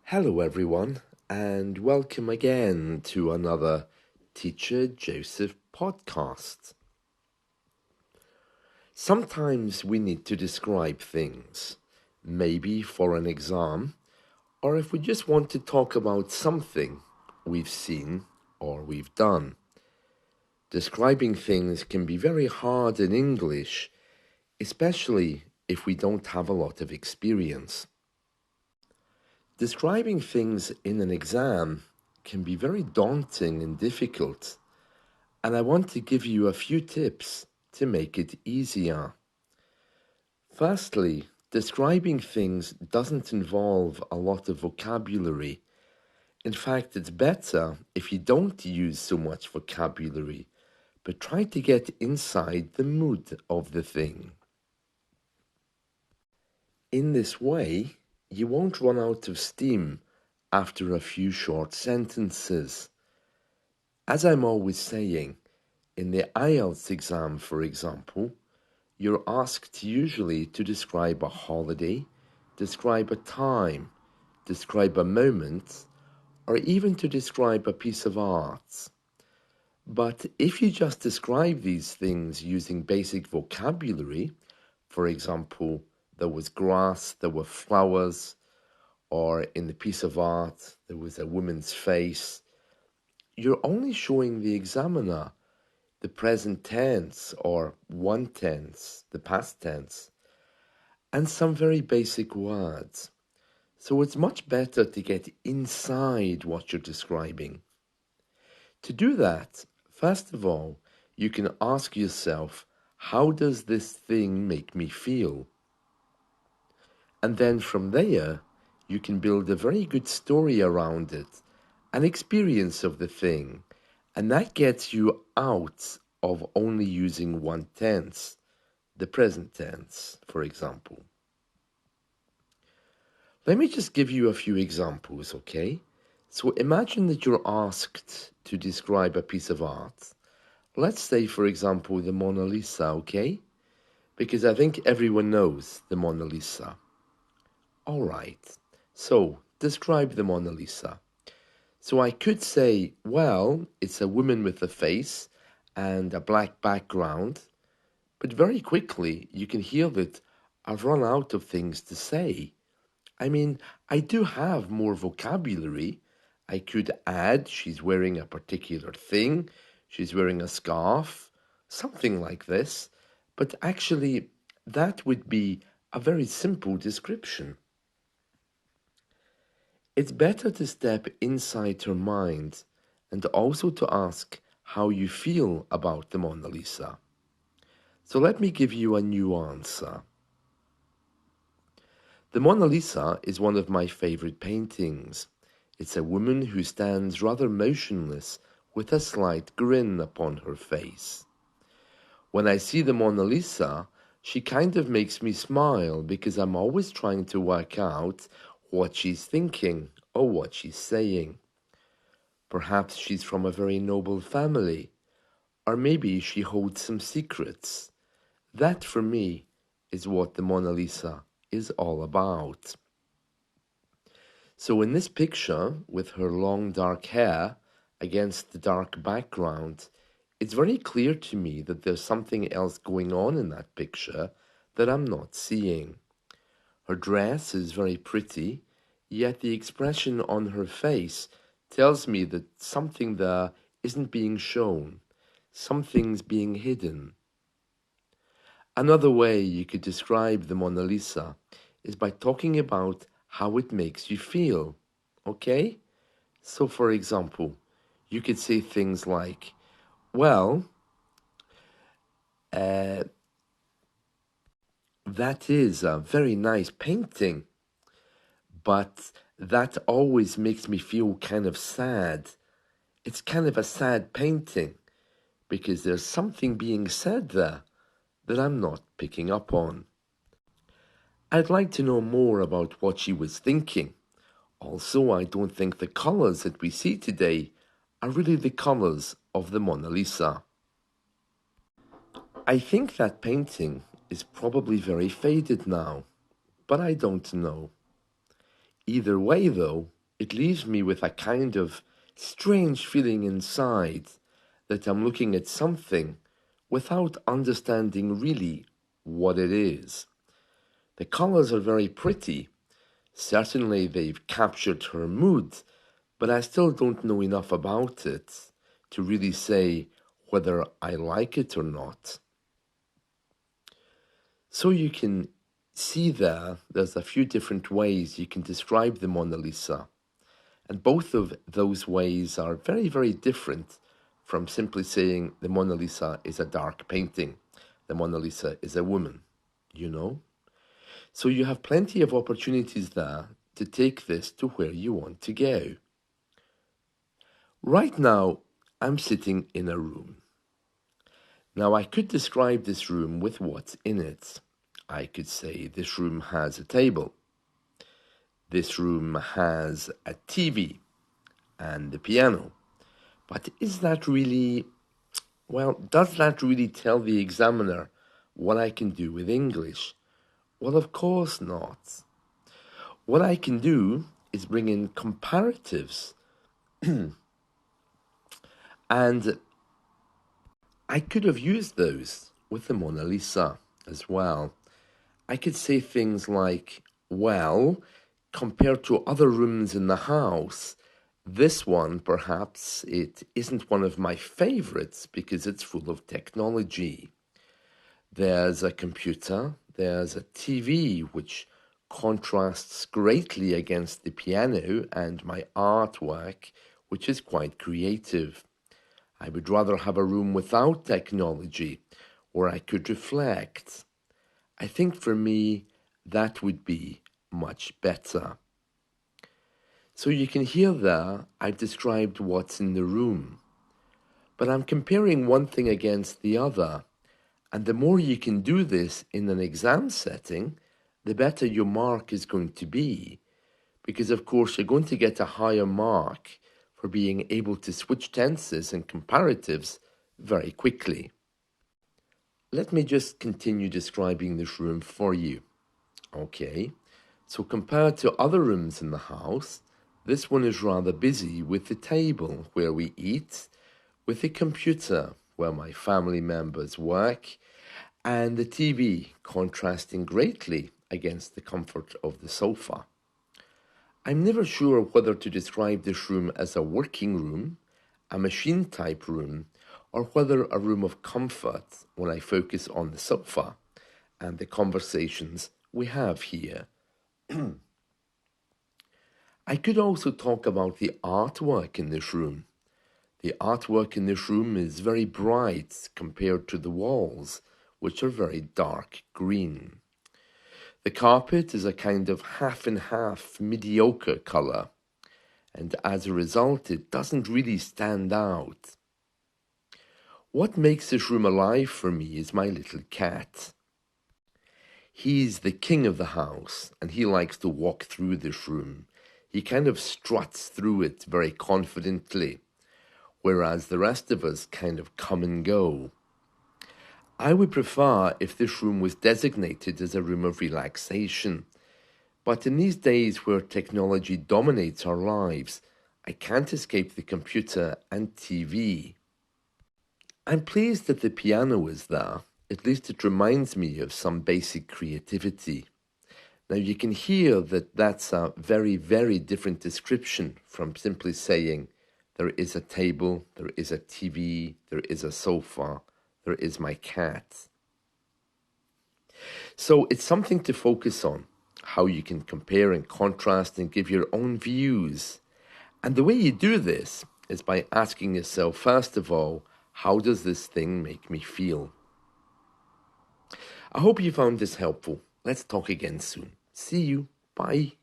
Hello, everyone, and welcome again to another Teacher Joseph podcast. Sometimes we need to describe things, maybe for an exam, or if we just want to talk about something we've seen or we've done. Describing things can be very hard in English, especially if we don't have a lot of experience. Describing things in an exam can be very daunting and difficult, and I want to give you a few tips to make it easier. Firstly, describing things doesn't involve a lot of vocabulary. In fact, it's better if you don't use so much vocabulary, but try to get inside the mood of the thing. In this way, you won't run out of steam after a few short sentences. As I'm always saying, in the IELTS exam, for example, you're asked usually to describe a holiday, describe a time, describe a moment, or even to describe a piece of art. But if you just describe these things using basic vocabulary, for example, there was grass, there were flowers, or in the piece of art, there was a woman's face, you're only showing the examiner the present tense or one tense, the past tense, and some very basic words. So it's much better to get inside what you're describing. To do that, first of all, you can ask yourself, how does this thing make me feel? And then from there, you can build a very good story around it, an experience of the thing, and that gets you out of only using one tense, the present tense, for example. Let me just give you a few examples, okay? So imagine that you're asked to describe a piece of art. Let's say, for example, the Mona Lisa, okay? Because I think everyone knows the Mona Lisa. All right, so describe the Mona Lisa. So I could say, well, it's a woman with a face and a black background, but very quickly you can hear that I've run out of things to say. I mean, I do have more vocabulary. I could add she's wearing a particular thing, she's wearing a scarf, something like this, but actually that would be a very simple description. It's better to step inside her mind and also to ask how you feel about the Mona Lisa. So let me give you a new answer. The Mona Lisa is one of my favorite paintings. It's a woman who stands rather motionless with a slight grin upon her face. When I see the Mona Lisa, she kind of makes me smile because I'm always trying to work out what she's thinking or what she's saying. Perhaps she's from a very noble family, or maybe she holds some secrets. That, for me, is what the Mona Lisa is all about. So in this picture, with her long dark hair against the dark background, it's very clear to me that there's something else going on in that picture that I'm not seeing. Her dress is very pretty, yet the expression on her face tells me that something there isn't being shown, something's being hidden. Another way you could describe the Mona Lisa is by talking about how it makes you feel, okay? So, for example, you could say things like, well, that is a very nice painting, but that always makes me feel kind of sad. It's kind of a sad painting because there's something being said there that I'm not picking up on. I'd like to know more about what she was thinking. Also, I don't think the colours that we see today are really the colours of the Mona Lisa. I think that painting is probably very faded now, but I don't know. Either way, though, it leaves me with a kind of strange feeling inside that I'm looking at something without understanding really what it is. The colors are very pretty. Certainly they've captured her mood, but I still don't know enough about it to really say whether I like it or not. So you can see there's a few different ways you can describe the Mona Lisa. And both of those ways are very, very different from simply saying the Mona Lisa is a dark painting. The Mona Lisa is a woman, you know? So you have plenty of opportunities there to take this to where you want to go. Right now, I'm sitting in a room. Now, I could describe this room with what's in it. I could say this room has a table. This room has a TV and a piano. But is that really, well, does that really tell the examiner what I can do with English? Well, of course not. What I can do is bring in comparatives. And I could have used those with the Mona Lisa as well. I could say things like, well, compared to other rooms in the house, this one, perhaps, it isn't one of my favorites because it's full of technology. There's a computer, there's a TV, which contrasts greatly against the piano and my artwork, which is quite creative. I would rather have a room without technology, where I could reflect. I think for me, that would be much better. So you can hear there, I've described what's in the room. But I'm comparing one thing against the other. And the more you can do this in an exam setting, the better your mark is going to be. Because of course you're going to get a higher mark for being able to switch tenses and comparatives very quickly. Let me just continue describing this room for you. Okay, so compared to other rooms in the house, this one is rather busy with the table where we eat, with the computer where my family members work, and the TV contrasting greatly against the comfort of the sofa. I'm never sure whether to describe this room as a working room, a machine-type room, or whether a room of comfort when I focus on the sofa and the conversations we have here. I could also talk about the artwork in this room. The artwork in this room is very bright compared to the walls, which are very dark green. The carpet is a kind of half and half mediocre color, and as a result, it doesn't really stand out. What makes this room alive for me is my little cat. He's the king of the house, and he likes to walk through this room. He kind of struts through it very confidently, whereas the rest of us kind of come and go. I would prefer if this room was designated as a room of relaxation, but in these days where technology dominates our lives, I can't escape the computer and TV. I'm pleased that the piano is there. At least it reminds me of some basic creativity. Now you can hear that that's a very, very different description from simply saying there is a table, there is a TV, there is a sofa, there is my cat. So it's something to focus on, how you can compare and contrast and give your own views. And the way you do this is by asking yourself, first of all, how does this thing make me feel? I hope you found this helpful. Let's talk again soon. See you. Bye.